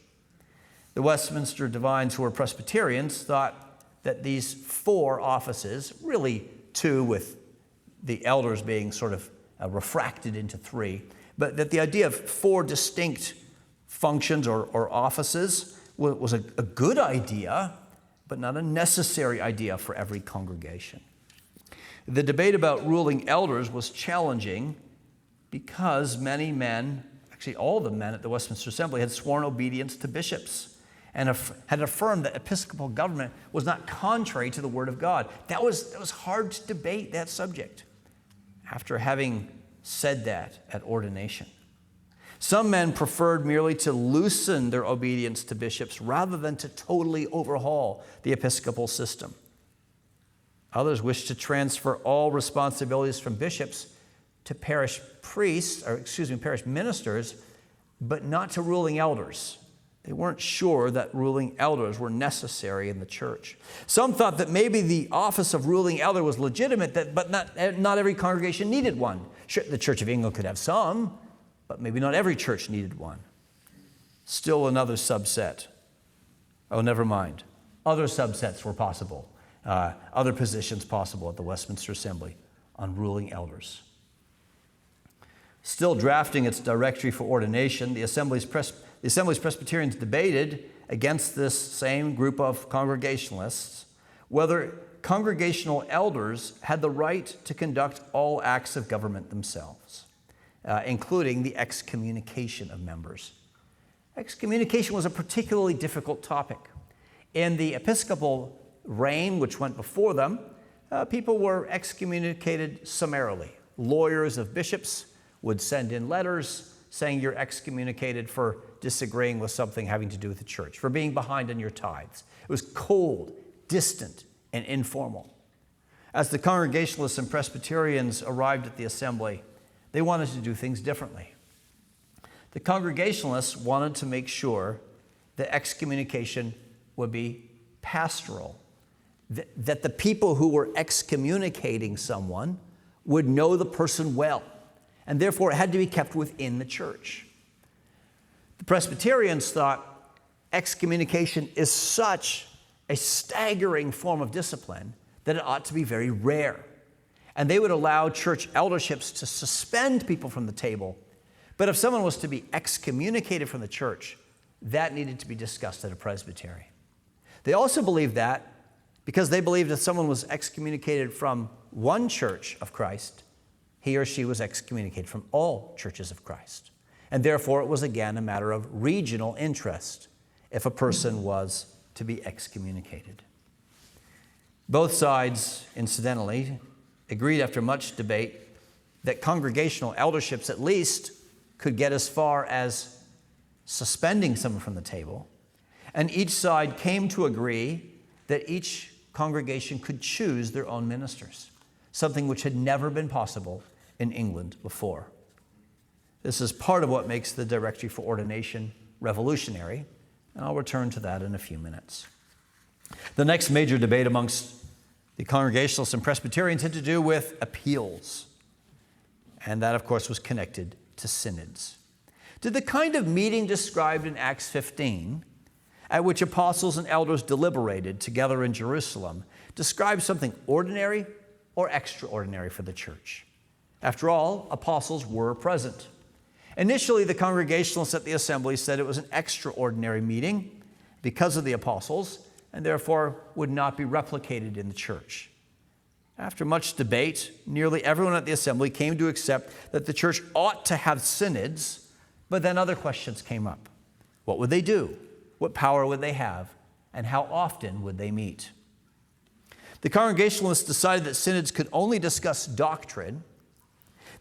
The Westminster divines who were Presbyterians thought that these 4 offices, really 2 with the elders being sort of refracted into 3, but that the idea of 4 distinct functions or offices was a good idea, but not a necessary idea for every congregation. The debate about ruling elders was challenging because many men, actually all the men at the Westminster Assembly, had sworn obedience to bishops and had affirmed that episcopal government was not contrary to the Word of God. That was hard to debate that subject after having said that at ordination. Some men preferred merely to loosen their obedience to bishops rather than to totally overhaul the episcopal system. Others wished to transfer all responsibilities from bishops to parish ministers, but not to ruling elders. They weren't sure that ruling elders were necessary in the church. Some thought that maybe the office of ruling elder was legitimate, but not every congregation needed one. Sure, the Church of England could have some, but maybe not every church needed one. Still another subset. Oh, never mind. Other subsets were possible. Other positions possible at the Westminster Assembly on ruling elders. Still drafting its directory for ordination, the Assembly's Presbyterians debated against this same group of Congregationalists whether congregational elders had the right to conduct all acts of government themselves, including the excommunication of members. Excommunication was a particularly difficult topic. In the Episcopal reign, which went before them, people were excommunicated summarily. Lawyers of bishops would send in letters saying you're excommunicated for disagreeing with something having to do with the church, for being behind on your tithes. It was cold, distant, and informal. As the Congregationalists and Presbyterians arrived at the assembly, they wanted to do things differently. The Congregationalists wanted to make sure that excommunication would be pastoral, that the people who were excommunicating someone would know the person well, and therefore it had to be kept within the church. The Presbyterians thought excommunication is such a staggering form of discipline that it ought to be very rare. And they would allow church elderships to suspend people from the table. But if someone was to be excommunicated from the church, that needed to be discussed at a presbytery. They also believed that because they believed if someone was excommunicated from one church of Christ, he or she was excommunicated from all churches of Christ. And therefore, it was again a matter of regional interest if a person was to be excommunicated. Both sides, incidentally, agreed after much debate that congregational elderships at least could get as far as suspending someone from the table, and each side came to agree that each congregation could choose their own ministers, something which had never been possible in England before. This is part of what makes the Directory for Ordination revolutionary, and I'll return to that in a few minutes. The next major debate amongst the Congregationalists and Presbyterians had to do with appeals, and that, of course, was connected to synods. Did the kind of meeting described in Acts 15, at which apostles and elders deliberated together in Jerusalem, describe something ordinary or extraordinary for the church? After all, apostles were present. Initially, the Congregationalists at the assembly said it was an extraordinary meeting because of the apostles, and therefore would not be replicated in the church. After much debate, nearly everyone at the assembly came to accept that the church ought to have synods, but then other questions came up. What would they do? What power would they have? And how often would they meet? The Congregationalists decided that synods could only discuss doctrine,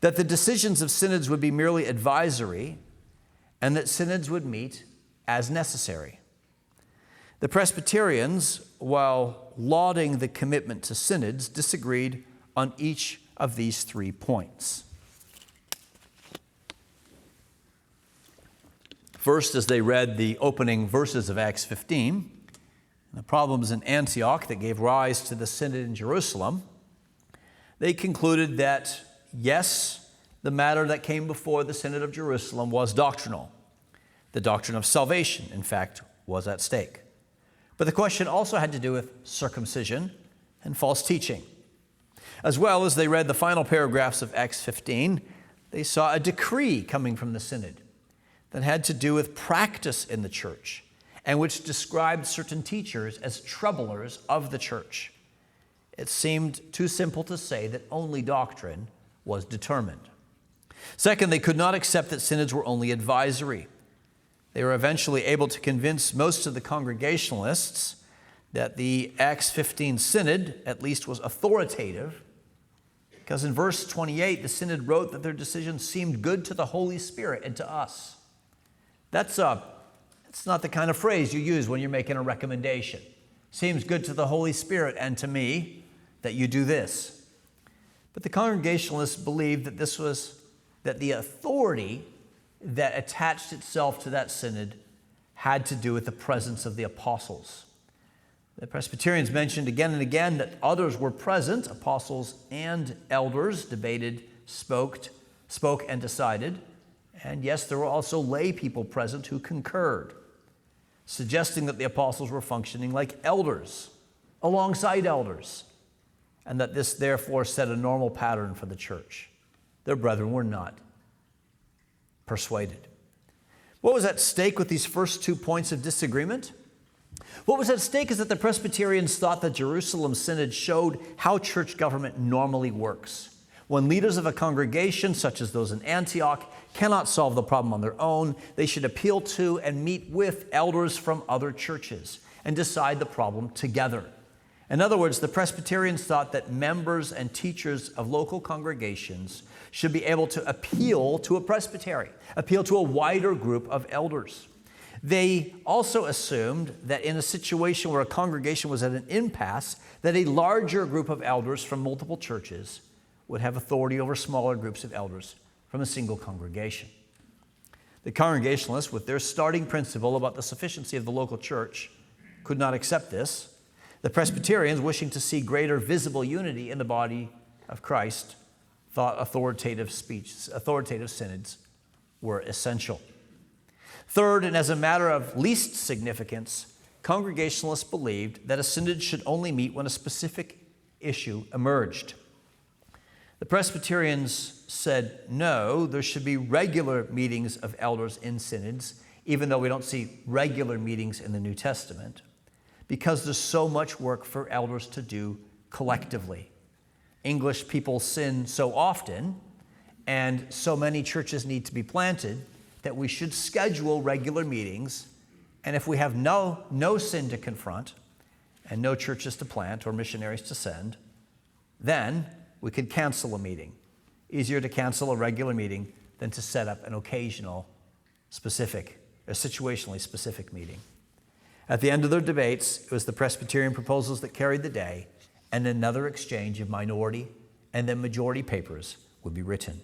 that the decisions of synods would be merely advisory, and that synods would meet as necessary. The Presbyterians, while lauding the commitment to synods, disagreed on each of these 3 points. First, as they read the opening verses of Acts 15, the problems in Antioch that gave rise to the synod in Jerusalem, they concluded that, yes, the matter that came before the synod of Jerusalem was doctrinal. The doctrine of salvation, in fact, was at stake. But the question also had to do with circumcision and false teaching. As well as they read the final paragraphs of Acts 15, they saw a decree coming from the synod that had to do with practice in the church and which described certain teachers as troublers of the church. It seemed too simple to say that only doctrine was determined. Second, they could not accept that synods were only advisory. They were eventually able to convince most of the Congregationalists that the Acts 15 synod at least was authoritative, because in verse 28, the synod wrote that their decisions seemed good to the Holy Spirit and to us. It's not the kind of phrase you use when you're making a recommendation. Seems good to the Holy Spirit and to me that you do this. But the Congregationalists believed that the authority that attached itself to that synod had to do with the presence of the apostles. The Presbyterians mentioned again and again that others were present. Apostles and elders debated, spoke and decided. And yes, there were also lay people present who concurred, suggesting that the apostles were functioning like elders, alongside elders, and that this therefore set a normal pattern for the church. Their brethren were not persuaded. What was at stake with these first 2 points of disagreement? What was at stake is that the Presbyterians thought the Jerusalem Synod showed how church government normally works. When leaders of a congregation, such as those in Antioch, cannot solve the problem on their own, they should appeal to and meet with elders from other churches and decide the problem together. In other words, the Presbyterians thought that members and teachers of local congregations should be able to appeal to a presbytery, appeal to a wider group of elders. They also assumed that in a situation where a congregation was at an impasse, that a larger group of elders from multiple churches would have authority over smaller groups of elders from a single congregation. The Congregationalists, with their starting principle about the sufficiency of the local church, could not accept this. The Presbyterians, wishing to see greater visible unity in the body of Christ, thought authoritative synods were essential. Third, and as a matter of least significance, Congregationalists believed that a synod should only meet when a specific issue emerged. The Presbyterians said, no, there should be regular meetings of elders in synods, even though we don't see regular meetings in the New Testament, because there's so much work for elders to do collectively. English people sin so often, and so many churches need to be planted, that we should schedule regular meetings, and if we have no sin to confront and no churches to plant or missionaries to send, then we could cancel a meeting. Easier to cancel a regular meeting than to set up an occasional situationally specific meeting. At the end of their debates, it was the Presbyterian proposals that carried the day, and another exchange of minority and then majority papers would be written.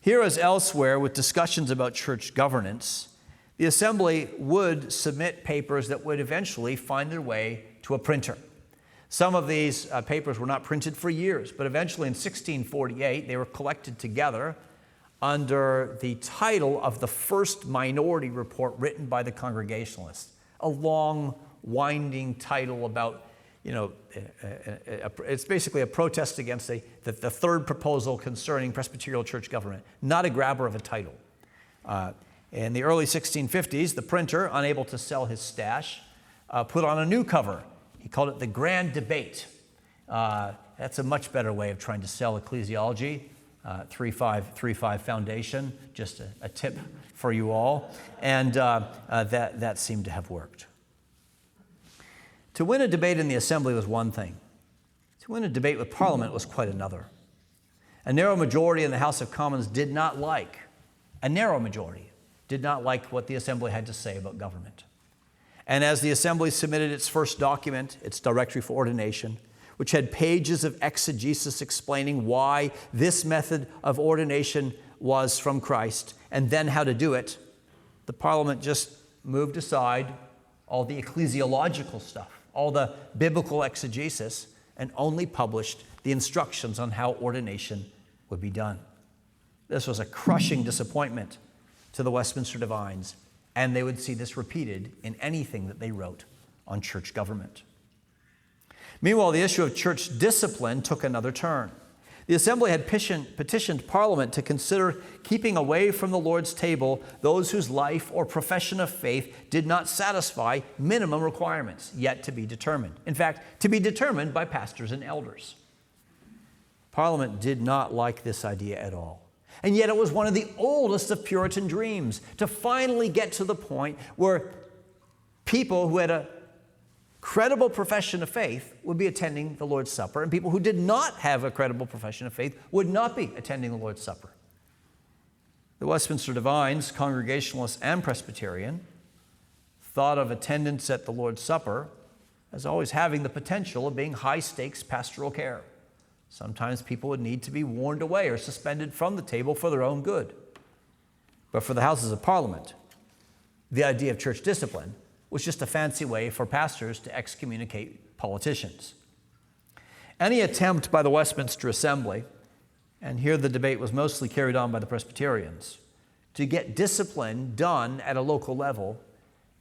Here, as elsewhere, with discussions about church governance, the assembly would submit papers that would eventually find their way to a printer. Some of these papers were not printed for years, but eventually in 1648, they were collected together under the title of the first minority report written by the Congregationalists. A long, winding title about, it's basically a protest against the third proposal concerning Presbyterial church government, not a grabber of a title. In the early 1650s, the printer, unable to sell his stash, put on a new cover. He called it the Grand Debate. That's a much better way of trying to sell ecclesiology. 3535 Foundation, just a tip for you all. And that seemed to have worked. To win a debate in the assembly was one thing. To win a debate with Parliament was quite another. A narrow majority in the House of Commons did not like what the assembly had to say about government. And as the assembly submitted its first document, its directory for ordination, which had pages of exegesis explaining why this method of ordination was from Christ and then how to do it, the Parliament just moved aside all the ecclesiological stuff, all the biblical exegesis, and only published the instructions on how ordination would be done. This was a crushing disappointment to the Westminster divines, and they would see this repeated in anything that they wrote on church government. Meanwhile, the issue of church discipline took another turn. The assembly had petitioned Parliament to consider keeping away from the Lord's table those whose life or profession of faith did not satisfy minimum requirements, yet to be determined. In fact, to be determined by pastors and elders. Parliament did not like this idea at all. And yet it was one of the oldest of Puritan dreams to finally get to the point where people who had a credible profession of faith would be attending the Lord's Supper, and people who did not have a credible profession of faith would not be attending the Lord's Supper. The Westminster divines, Congregationalists and Presbyterian, thought of attendance at the Lord's Supper as always having the potential of being high-stakes pastoral care. Sometimes people would need to be warned away or suspended from the table for their own good. But for the Houses of Parliament, the idea of church discipline was just a fancy way for pastors to excommunicate politicians. Any attempt by the Westminster Assembly, and here the debate was mostly carried on by the Presbyterians, to get discipline done at a local level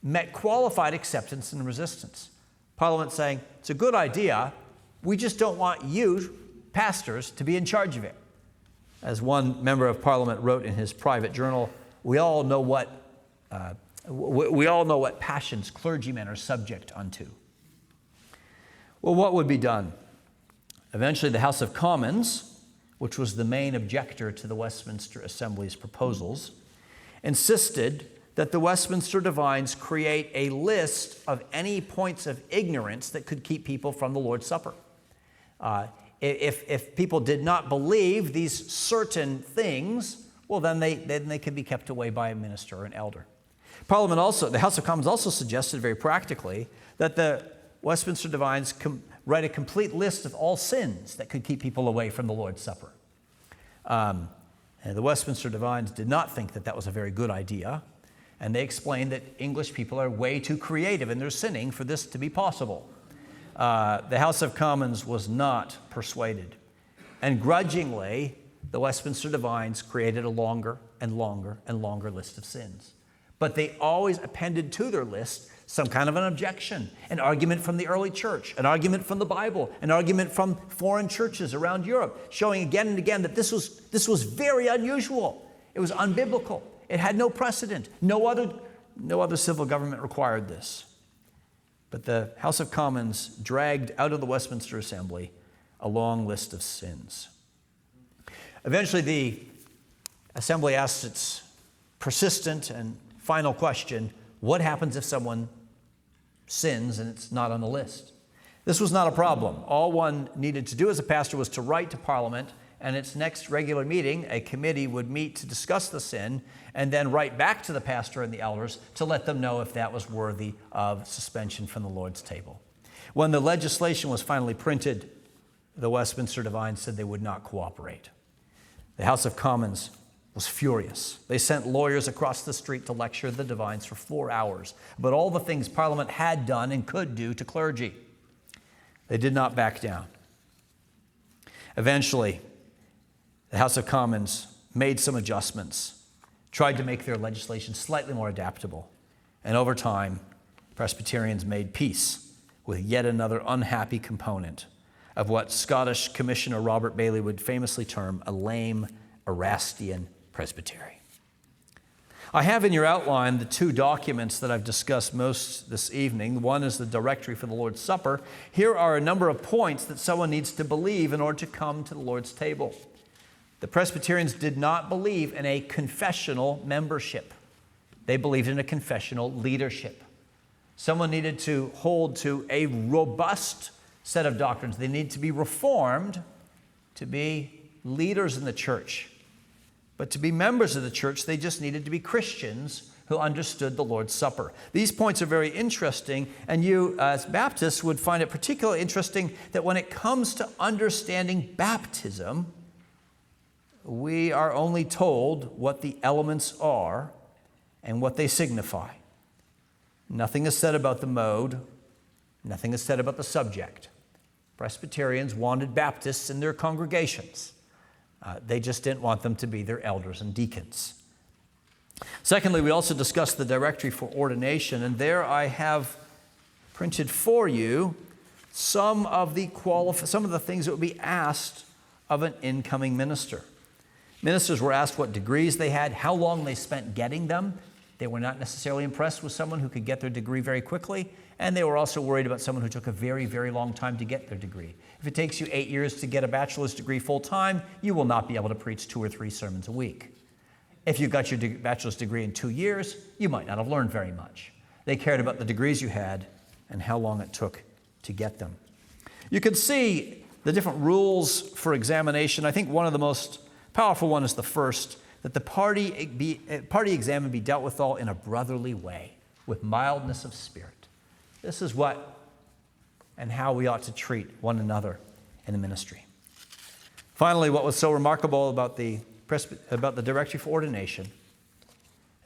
met qualified acceptance and resistance. Parliament saying, it's a good idea, we just don't want you, pastors, to be in charge of it. As one member of Parliament wrote in his private journal, we all know what passions clergymen are subject unto. Well, what would be done? Eventually, the House of Commons, which was the main objector to the Westminster Assembly's proposals, insisted that the Westminster divines create a list of any points of ignorance that could keep people from the Lord's Supper. If people did not believe these certain things, well, then they could be kept away by a minister or an elder. The House of Commons also suggested very practically that the Westminster divines write a complete list of all sins that could keep people away from the Lord's Supper. And the Westminster divines did not think that was a very good idea. And they explained that English people are way too creative in their sinning for this to be possible. The House of Commons was not persuaded. And grudgingly, the Westminster divines created a longer and longer and longer list of sins. But they always appended to their list some kind of an objection, an argument from the early church, an argument from the Bible, an argument from foreign churches around Europe, showing again and again that this was very unusual. It was unbiblical. It had no precedent. No other civil government required this. But the House of Commons dragged out of the Westminster Assembly a long list of sins. Eventually, the Assembly asked its persistent and final question: what happens if someone sins and it's not on the list? This was not a problem. All one needed to do as a pastor was to write to Parliament, and its next regular meeting, a committee would meet to discuss the sin and then write back to the pastor and the elders to let them know if that was worthy of suspension from the Lord's table. When the legislation was finally printed, the Westminster divines said they would not cooperate. The House of Commons was furious. They sent lawyers across the street to lecture the divines for 4 hours about all the things Parliament had done and could do to clergy. They did not back down. Eventually, the House of Commons made some adjustments, tried to make their legislation slightly more adaptable, and over time, Presbyterians made peace with yet another unhappy component of what Scottish Commissioner Robert Bailey would famously term a lame Erastian presbytery. I have in your outline the two documents that I've discussed most this evening. One is the Directory for the Lord's Supper. Here are a number of points that someone needs to believe in order to come to the Lord's table. The Presbyterians did not believe in a confessional membership. They believed in a confessional leadership. Someone needed to hold to a robust set of doctrines. They need to be reformed to be leaders in the church. But to be members of the church, they just needed to be Christians who understood the Lord's Supper. These points are very interesting, and you, as Baptists, would find it particularly interesting that when it comes to understanding baptism, we are only told what the elements are and what they signify. Nothing is said about the mode. Nothing is said about the subject. Presbyterians wanted Baptists in their congregations. They just didn't want them to be their elders and deacons. Secondly, we also discussed the Directory for Ordination, and there I have printed for you some of the things that would be asked of an incoming minister. Ministers were asked what degrees they had, how long they spent getting them. They were not necessarily impressed with someone who could get their degree very quickly, and they were also worried about someone who took a very, very long time to get their degree. If it takes you 8 years to get a bachelor's degree full-time, you will not be able to preach 2 or 3 sermons a week. If you got your bachelor's degree in 2 years, you might not have learned very much. They cared about the degrees you had and how long it took to get them. You can see the different rules for examination. I think one of the most powerful one is the first, that the party examined be dealt with all in a brotherly way, with mildness of spirit. This is what and how we ought to treat one another in the ministry. Finally, what was so remarkable about the Directory for Ordination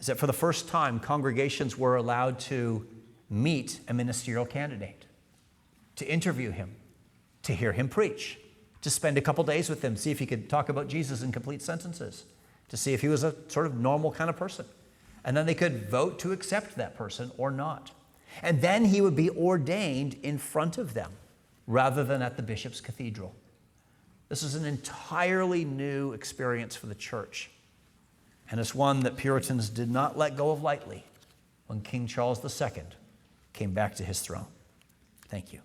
is that for the first time, congregations were allowed to meet a ministerial candidate, to interview him, to hear him preach, to spend a couple days with him, see if he could talk about Jesus in complete sentences, to see if he was a sort of normal kind of person. And then they could vote to accept that person or not. And then he would be ordained in front of them rather than at the bishop's cathedral. This is an entirely new experience for the church. And it's one that Puritans did not let go of lightly when King Charles II came back to his throne. Thank you.